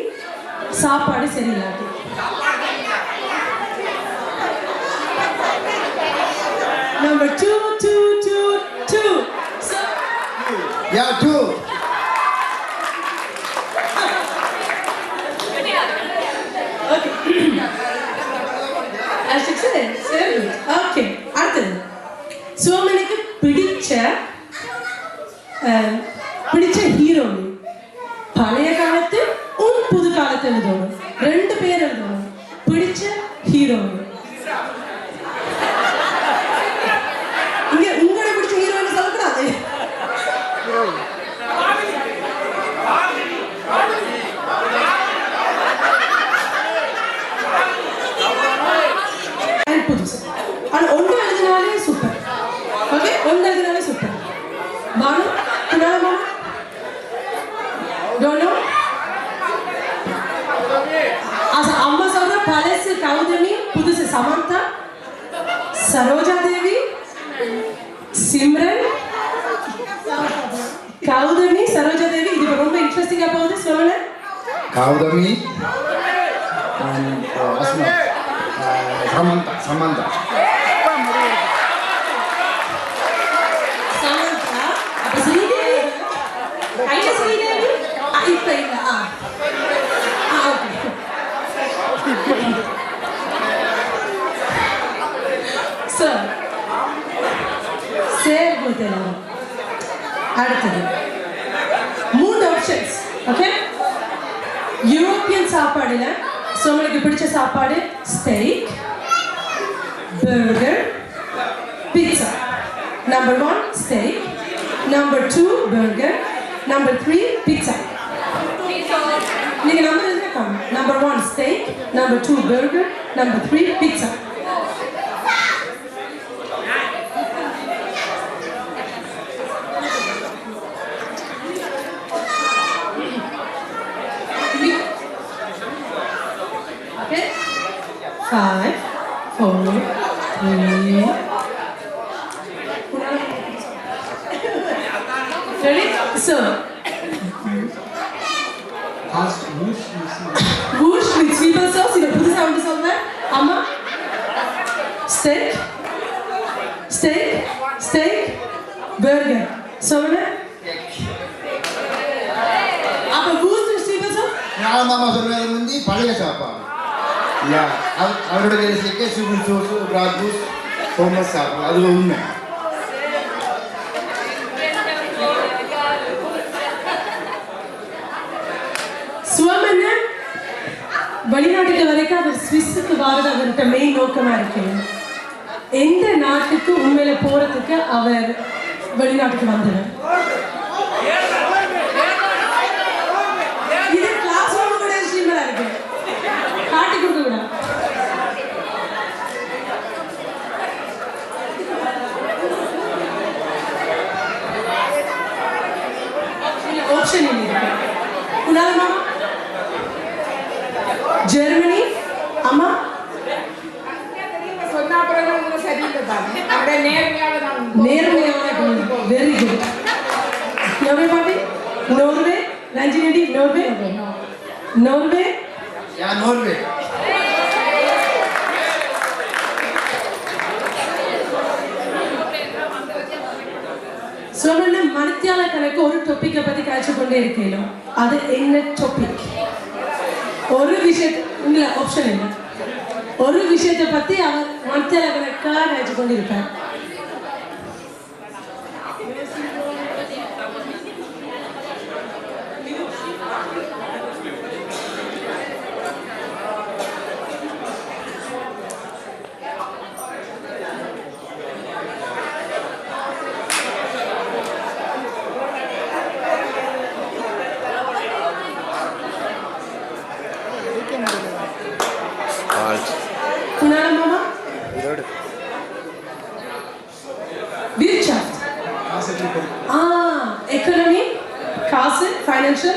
Speaker 4: சாப்பாடு சரியில்லாட்டி. நம்பர் 2 2 2 2 so
Speaker 8: யா 2
Speaker 4: ஓகே, அடுத்தது சோமனுக்கு பிடிச்ச ஹீரோயின் பழைய காலத்து புது காலத்து எழுதணும். 2 பேர் எழுதணும். பிடிச்ச ஹீரோயின். இங்க உங்களோட பிடிச்ச ஹீரோயின் சொல்லக்கூடாது. புதுசு. ஆனா ஒன்று எழுதினாலே சூப்பர். ஓகே, ஒன்று எழுதினாலே சூப்பர். பானு குணாலமா டோனோ அம்மா சொல்ற பழசு கௌதமி, புதுசு சமந்தா, சரோஜா தேவி, சிம்ரன், கௌதமி, சரோஜா தேவி. இது ரொம்ப இன்ட்ரெஸ்டிங்கா போகுது. சொல்லுங்க.
Speaker 8: கௌதமி சமந்தா
Speaker 4: சமந்தா அப்ப ஸ்ரீதேவி ஐயா ஸ்ரீதேவி இப்ப இல்ல. ஓகே, சார் சேர் கொடுத்தேன். அடுத்தது 3 ஆப்ஷன்ஸ். ஓகே, யூரோப்பியன் சாப்பாடுல உங்களுக்கு பிடிச்ச சாப்பாடு stack, burger, pizza. Number 1, steak. Number 2, burger. Number 3, pizza. நீங்க நம்பர் எழுதிருக்காங்க. Number 1, steak. Number 2, burger. Number 3, pizza. Okay. 5, 4, 3. Ready? So, whoosh with sweeper sauce. இதை புதுசா வந்து சொல்றேன். அம்மா. Steak. Steak. Steak. Burger. சொல்லுங்க. அப்ப whoosh with sweeper sauce?
Speaker 13: நான் மாமா சொல்றது வந்து பழைய சாப்பாடு. யா அவரோட கேஸ்க்கு சுகர் சோஸ் பிராட்பூஸ் ஃபேமஸ் சாப்பாடு அது உண்மை.
Speaker 4: சுவமன்ன வெளிநாட்டுக்கு வரைக்கும் அவர் சுவிஸுக்கு வாரது அவர்கிட்ட மெயின் நோக்கமா இருக்கு. எந்த நாட்டுக்கு உண்மையில போறதுக்கு அவர் வெளிநாட்டுக்கு வந்தவர்? இது கிளாஸ் ரூம் கூட விஷயமா இருக்கு. காட்டி கொடுக்க கூட ஆப்ஷன் இல்லை. உன்னால மாமா ஜெர்மனி. அம்மா நேர்மையான வெரி குட். நோர்வே பாட்டி. நோர்வே. ரஞ்சினி நோர்வே. நோர்வே.
Speaker 13: யா நோர்வே.
Speaker 4: சொல்லுங்க. மணித்தியால கணக்கு ஒரு டாபிக்கை பத்தி காய்ச்சி கொண்டே இருக்கணும். அது என்ன டாபிக்? ஒரு விஷயத்தை உங்களை ஆப்ஷன் இல்லை. ஒரு விஷயத்தை பத்தி அவர் மணித்தியால கணக்காக காய்ச்சி கொண்டு இருப்பார். Kunal mama? Wirtschaft. Economy, காசு, financial,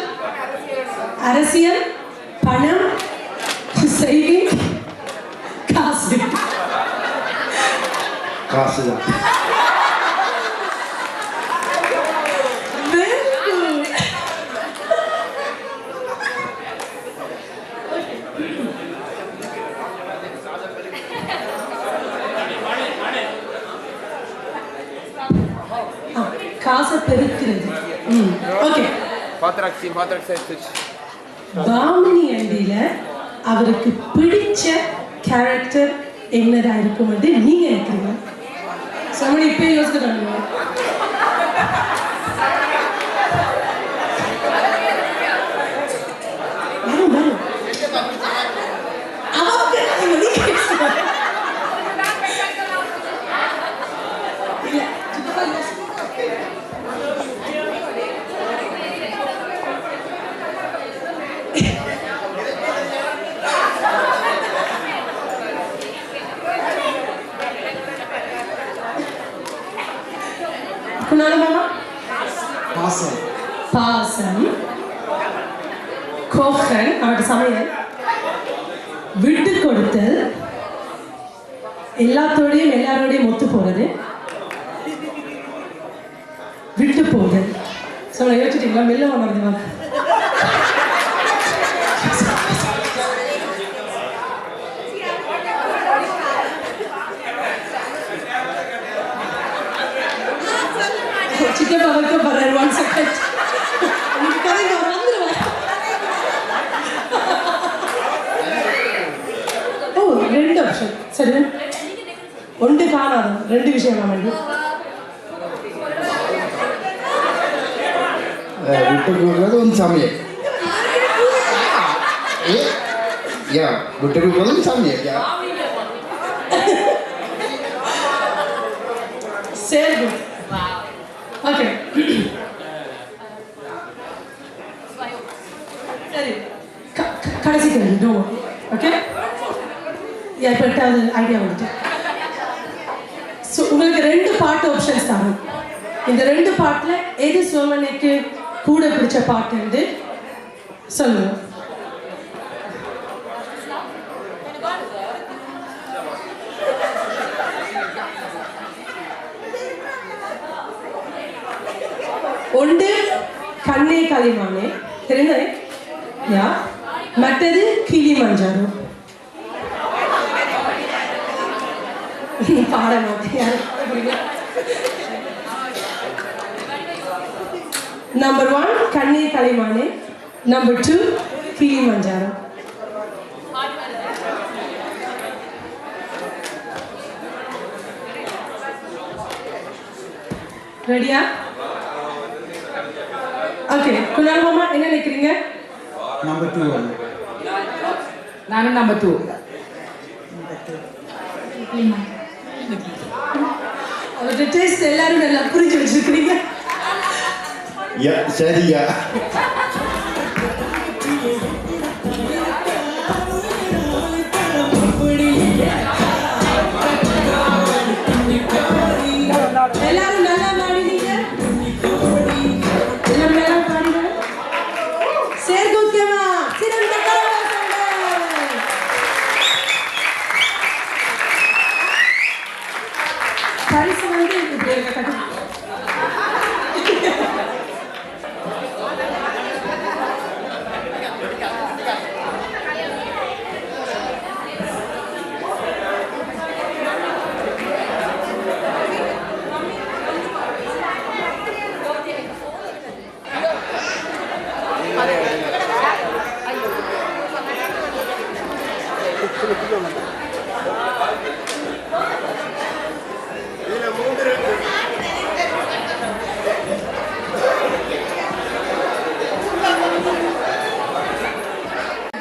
Speaker 4: அரசியல், பணம், saving, காசு.
Speaker 13: காசு தான்.
Speaker 4: காசை பெருக்கிறது. ஓகே. பாமினி அண்டியில அவருக்கு பிடிச்ச கேரக்டர் என்னதா இருக்கும் வந்து நீங்க நினைக்கிறீங்க? சமணி இப்ப யோசிக்கிறாங்க. Kunal mama?
Speaker 13: பாசம்.
Speaker 4: பாசம். கோஃபன் அவருடைய சமையல். விட்டு கொடுத்தல். எல்லாத்தோடையும் எல்லாரோடையும் ஒத்து போறது. விட்டு போதல். சொல்ல யோசிச்சிட்டீங்களா? மெல்ல வாங்க. சிக்கன் பவர்க்கு பரர் 1 செகண்ட். உங்களுக்கு கதை வந்துருவேன். ஓ 2 ஆப்ஷன். சரி. ஒன்று காணாது. 2 விஷயம் நான் வந்து.
Speaker 13: விட்டு கொடுக்கிறது ಒಂದು ಸಮಯ. யா விட்டு கொடுக்கிறது ಸಮಯ. யா
Speaker 4: சரி குட் ஓகே சரி கடைசி கேள்வி நோ ஓகே எப்பட்டாவது ஐடியா வந்துட்டு ஸோ உங்களுக்கு 2 பாட்டு ஆப்ஷன்ஸ் தரும் இந்த 2 பாட்டில் எது சோமனைக்கு கூட பிடிச்ச பாட்டு சொல்லுங்க ஒன்று கண்ணே களிமானே தெரியுதே யா மற்றது கிளிமஞ்சாரோ பாட மாட்டேன் நம்பர் 1 கண்ணே களிமானே நம்பர் 2 கிளிமஞ்சாரோ ரெடியா ஓகே குணால் மாமா என்ன நினைக்கிறீங்க
Speaker 13: நம்பர் 2
Speaker 12: நானும் நம்பர் 2
Speaker 4: அவரோட டேஸ்ட் எல்லாரும் நல்லா புரிஞ்சு வச்சிருக்கீங்க
Speaker 13: சரியா
Speaker 4: எல்லாரும் நல்லா பாடினீங்க எல்லாம் நல்லா பாடுங்க சேர்க்குமா சிறந்த பரிசு வந்து இப்படி இருக்க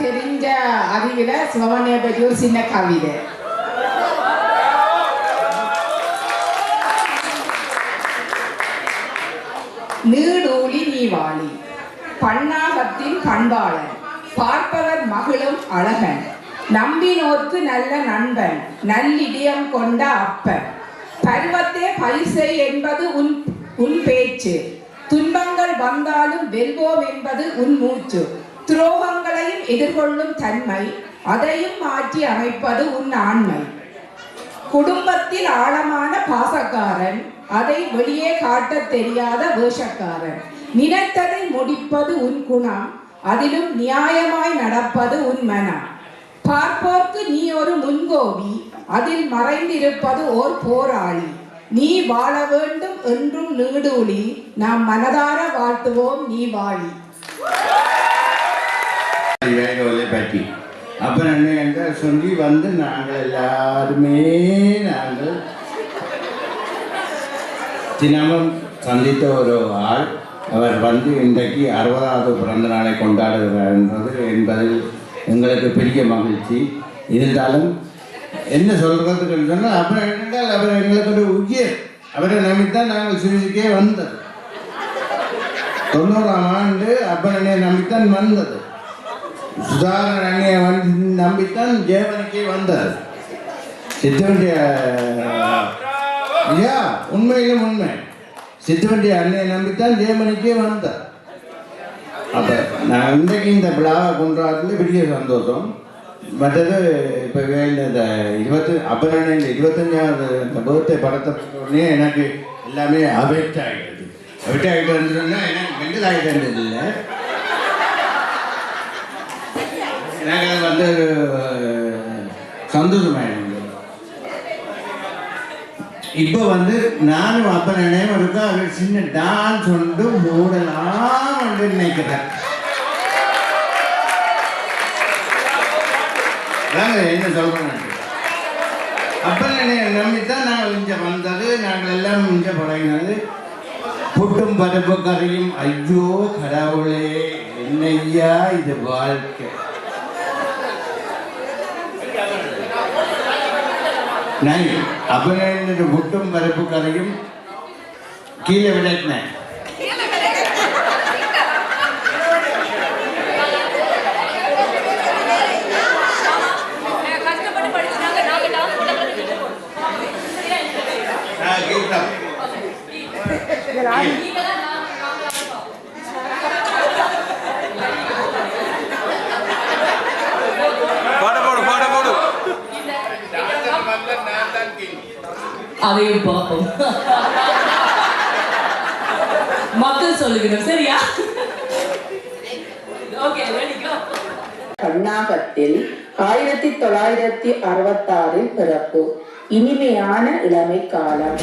Speaker 14: தெரிஞ்ச அறிவில சிவமணியை பற்றி ஒரு சின்ன கவிதை. நீடூழி நீவாளி பன்னாகத்தின் பண்பாளன் பார்ப்பவர் மகிழும் அழகன் நம்பினோர்க்கு நல்ல நண்பன் நல்லிடியம் கொண்ட அப்பன் பருவத்தே பரிசை என்பது உன் பேச்சு துன்பங்கள் வந்தாலும் வெல்வோம் என்பது உன் மூச்சு துரோகங்களையும் எதிர்கொள்ளும் தன்மை அதையும் மாற்றி அமைப்பது உன் ஆண்மை குடும்பத்தில் ஆழமான பாசக்காரன் அதை வெளியே காட்டத் தெரியாத வேஷக்காரன் நினைத்ததை முடிப்பது உன் குணம் அதிலும் நியாயமாய் நடப்பது உன் மனம் பார்ப்போர்க்கு நீ ஒரு முன்கோபி அதில் மறைந்திருப்பது ஓர் போராளி நீ வாழ வேண்டும் என்றும் நீடூழி நாம் மனதார வாழ்த்துவோம் நீ வாழி.
Speaker 13: பற்றி அப்புறம் என்ன என்றால் சொல்லி வந்து நாங்கள் எல்லாருமே நாங்கள் தினமும் சந்தித்த ஒரு ஆள் அவர் வந்து இன்றைக்கு 60வது பிறந்த நாளை கொண்டாடுகிறார் என்பதில் எங்களுக்கு பெரிய மகிழ்ச்சி. இருந்தாலும் என்ன சொல்கிறதுக்கு சொன்னால் அப்புறம் என்றால் அவர் எங்களுக்கு ஒரு உயிர் அவரை நம்பித்தான் நாங்கள் சுவிசுக்கே வந்தது 90ஆம் ஆண்டு அப்பனை நம்பித்தான் வந்தது சுதாகர் அண்ணியை நம்பித்தான் ஜெர்மனிக்கே வந்தது சித்துவண்டி ஐயா உண்மையிலும் உண்மை சித்துவண்டி அண்ணியை நம்பித்தான் ஜெர்மனிக்கே வந்தார். அப்போ நான் இன்றைக்கு இந்த விழாவை கொண்டாடுறது பெரிய சந்தோஷம். மற்றது இப்போ இந்த 25வது இந்த பர்த்டே படத்தை உடனே எனக்கு எல்லாமே அபெக்ட் ஆகிடுது. அபெக்ட் ஆகிட்டு எனக்கு மெண்டல் ஆகிட்டு இல்லை எனக்கு வந்து சந்தோஷமாயிடுங்க. இப்போ வந்து நானும் அப்போ நினைவு இருக்கா அவர் சின்ன டான்ஸ் ஒன்று மூடலாம் என்று நினைக்கிறேன். என்ன சொல்றேன் அப்ப நம்பித்தான் நாங்கள் இங்கே வந்தது நாங்கள் எல்லாம் இங்கே பழகினது புட்டும் பருப்பு கறியும். ஐயோ கடவுளே என்னையா இது வாழ்க்கை. அப்ப புட்டும் பருப்பு கறியும் கீழே விளையாட்டினேன்.
Speaker 12: அதையும் பார்ப்போம். மக்கள் சொல்லுகிறோம் சரியா?
Speaker 14: கர்நாடகத்தில் 1966 பிறப்பு. இனிமையான இளமை காலம்.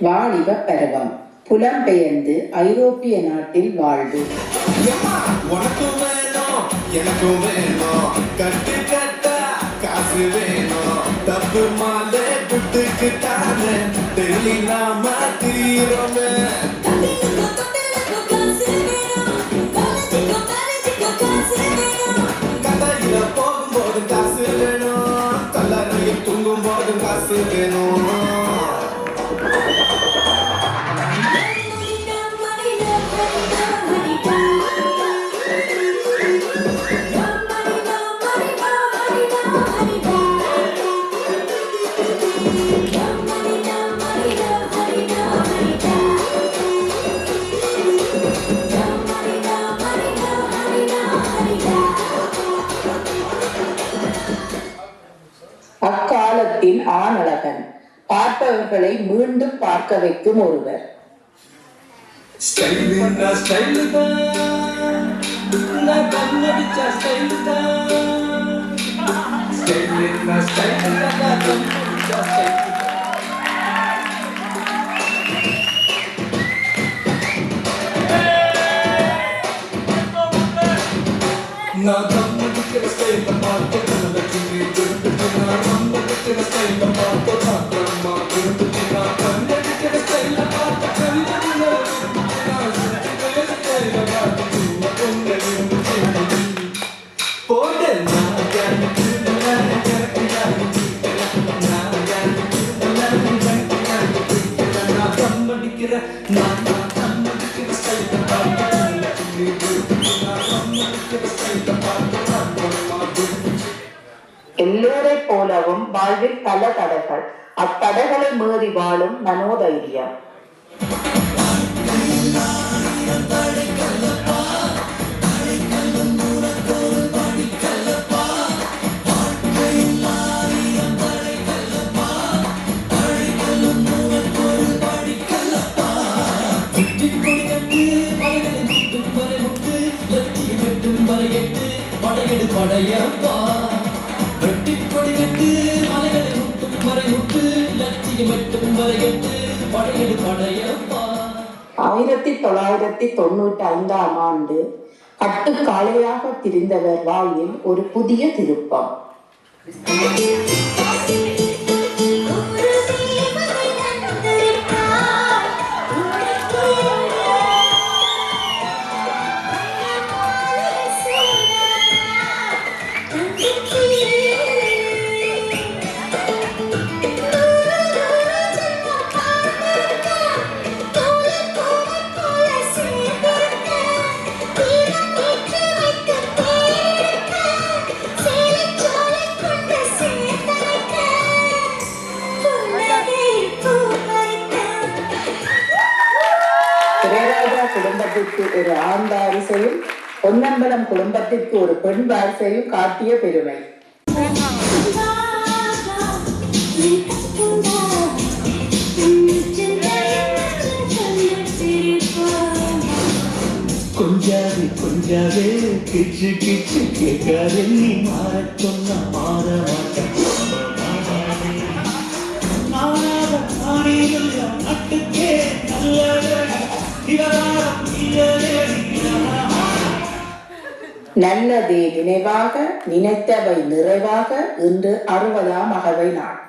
Speaker 14: வாலிப பருவம். புலம்பெயர்ந்து ஐரோப்பிய நாட்டில் வாழ்வு.
Speaker 10: உனக்கும் வேணும் எனக்கும் வேணும் கட்டு கட்டா காசு வேணும் தப்பு மாலை புட்டுக்கு தானே டெல்லி நாம தீரோமே கதையில போகும்போது காசு வேணும் கல்லறையில் தூங்கும் போது காசு வேணும்
Speaker 14: அக்காலத்தின் ஆணழகன். பார்ப்பவர்களை மீண்டும் பார்க்க வைக்கும் ஒருவர். எல்லோரை போலவும் வாழ்வில் பல தடைகள். அத்தடைகளை மீறி வாழும் மனோதைரியம். ஆயிரத்தி 1995 ஆண்டு கட்டுக்காளையாக திரிந்தவர் வாழ்வில் ஒரு புதிய திருப்பம். குடும்பத்திற்கு ஒரு ஆண் வாரிசையும் பொன்னம்பலம் குடும்பத்திற்கு ஒரு பெண் வாரிசையும் காட்டிய பெருமை.
Speaker 8: கிச்சு கிச்சு கேட்காது நீ மாற சொன்ன மாற மாட்டேன் நாட்டுக்கே
Speaker 14: நல்லதே நினைவாக நினைத்தவை நிறைவாக இன்று 60ஆம் அகவை நாள்.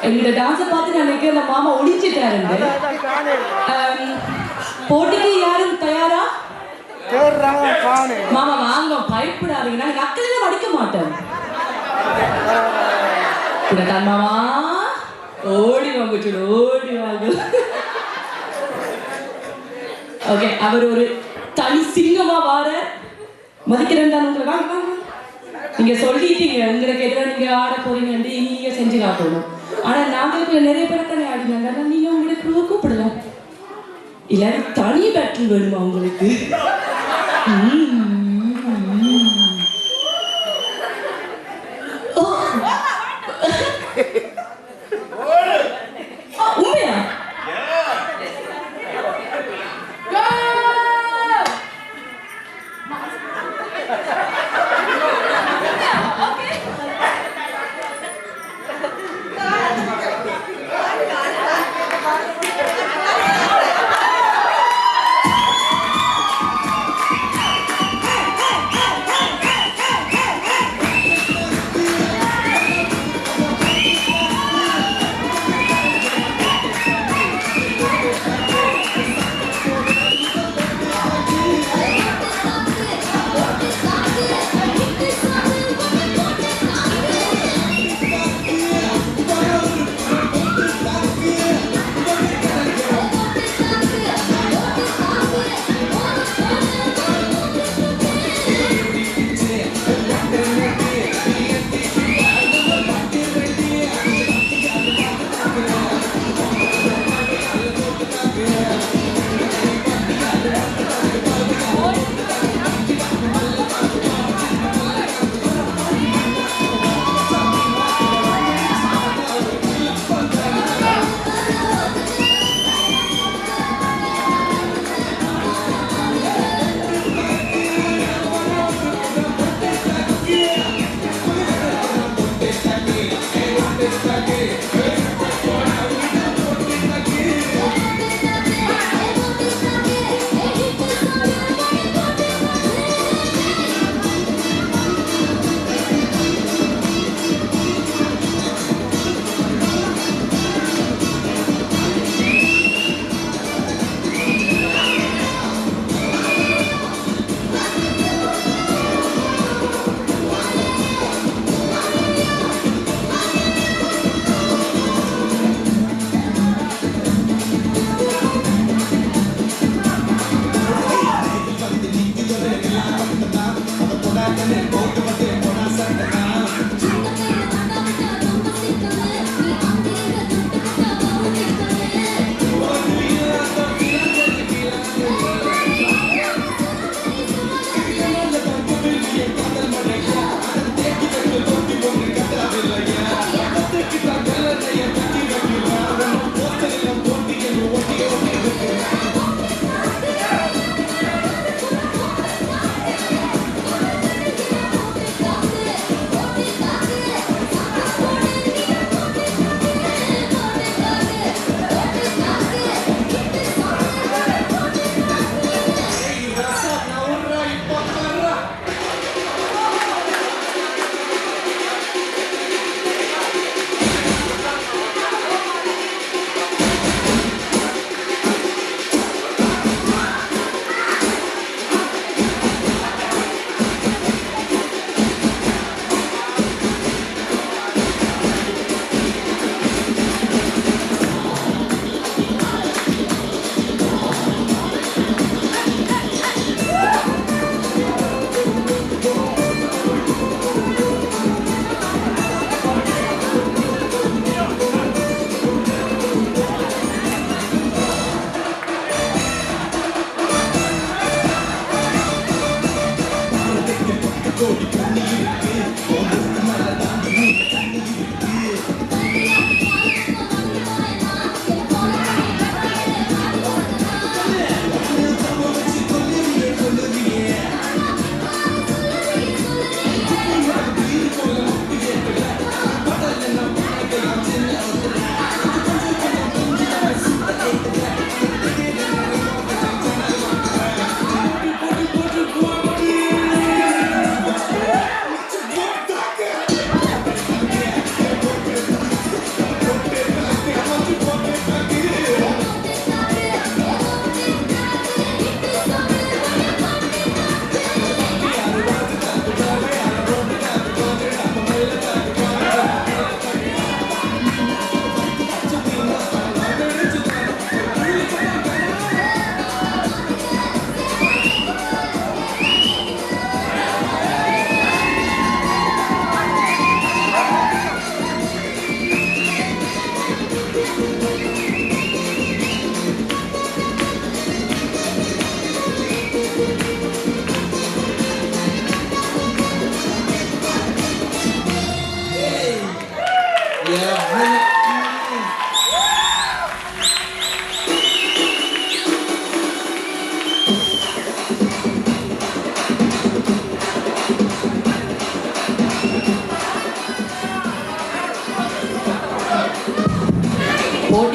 Speaker 12: இந்த டான்ஸை பார்த்து நான் நினைக்கிறேன் மாமா ஒளிச்சிட்டாரு. போட்டிக்கு யாரும் தயாரா? மாமா வாங்க, பயப்படாதீங்க, நான் நக்கலையும் அடிக்க மாட்டேன். மாமா ஓடி வாங்க சொல்லு, ஓடி வாங்க. ஓகே, அவர் ஒரு தனி சிங்கமா வார மதிக்கிறேன் தான் உங்களை. வாங்க வாங்க, நீங்க சொல்லிட்டீங்க உங்களுக்கு எதிராக நீங்க ஆட போறீங்க, நீங்க செஞ்சு காட்டணும். ஆனா நாங்களுக்கு நிறைய பேர் தானே ஆடினாங்க, ஆனா நீங்க உங்களுக்கு கூப்பிடலாம். இல்லாட்டி தனி பேட்டில் வேணுமா உங்களுக்கு? உண்மையா?
Speaker 5: Thank you.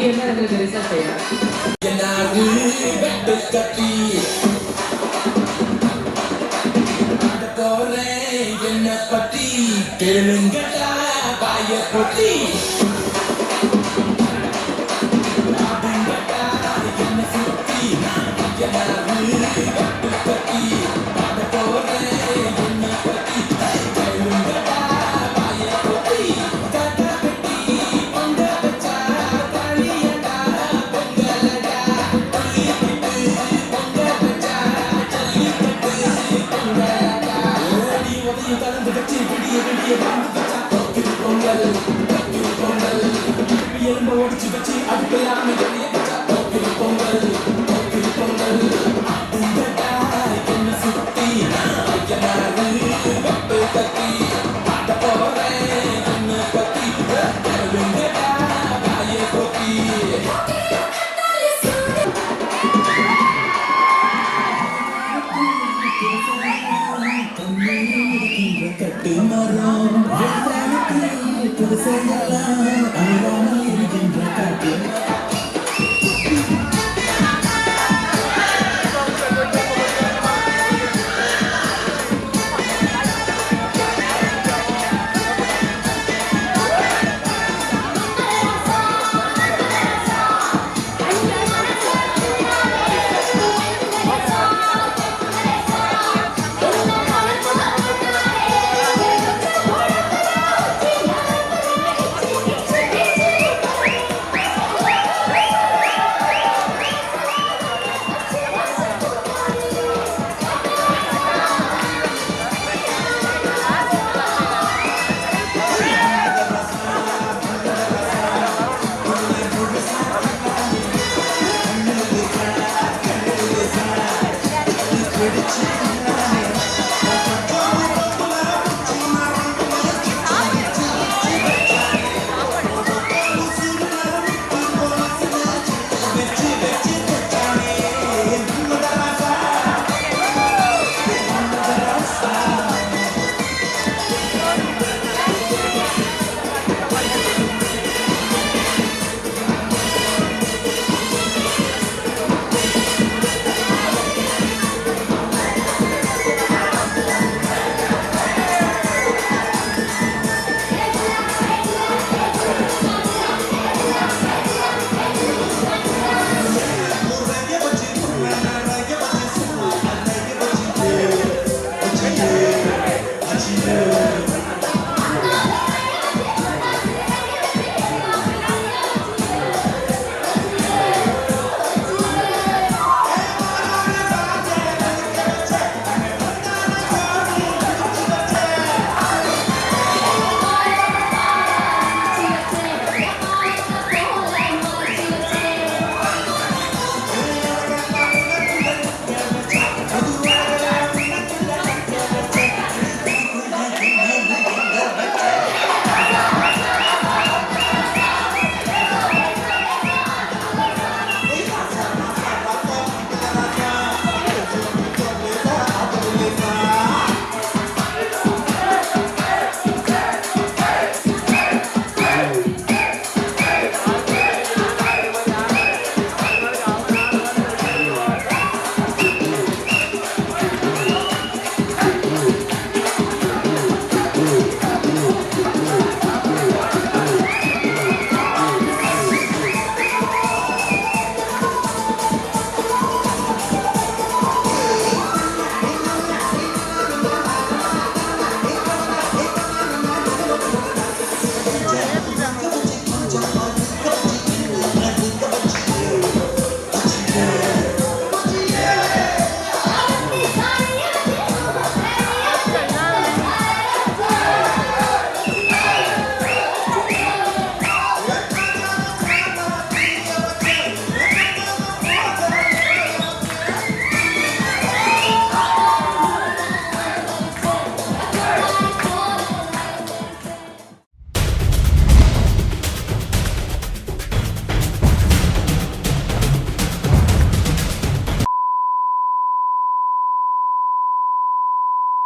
Speaker 12: இருந்தால் எங்களுக்கு ரிசர்ச் செய்யலாம்.
Speaker 10: என்ன பத்தி கேளுங்கடா பாய பொத்தி
Speaker 8: பிடிச்சு